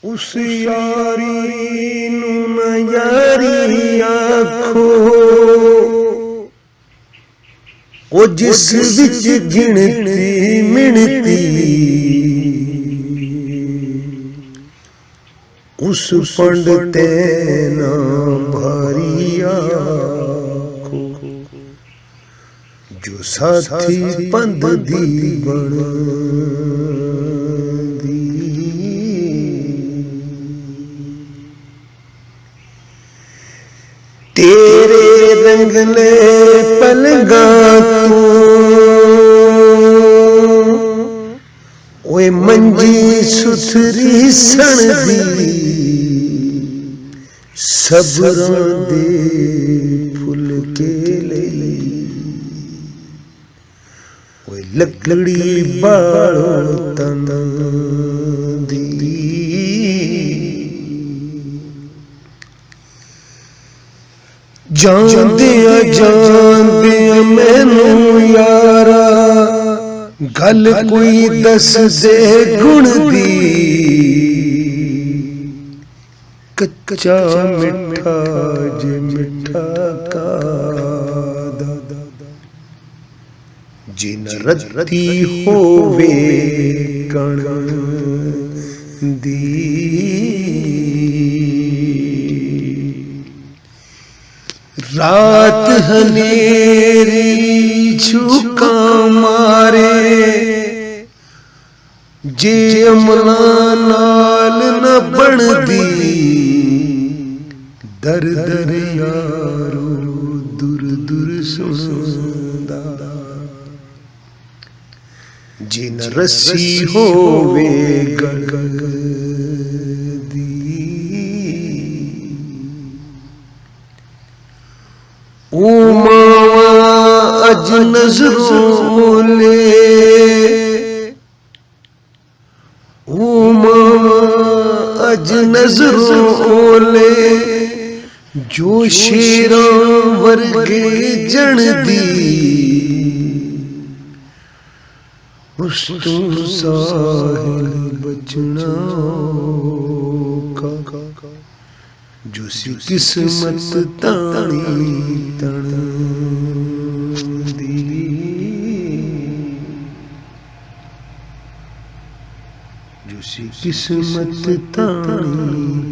उस यारी नू न यारी आखो ओ जिस विच गिनती मिणती उस पंडिते ना भारी आखो जो साथी पंध दी बन तेरे रंगले पलगा तू ओए मंजी सुथरी सण दी सबरां दे फुल के लई ओए लकड़ी बालो तन दी जांदिया जांदिया मैनू यारा गल कोई दस दे गुण दी कच्चा मिठा जे मिठा का जिन रत्ती होवे कण दी रात हनेरी झुका मारे जे अमला नाल न बनदी दर दर यारो दूर दूर सुनदा जिन रस्सी होवे गल ओ मावा अज नजरों ले ओ मावा अज नजरों ले जो शेरां वर्गे जण दी उस तू साहिल बचना का जो सी किस्मत ताणी तण दी जो सी किस्मत ताणी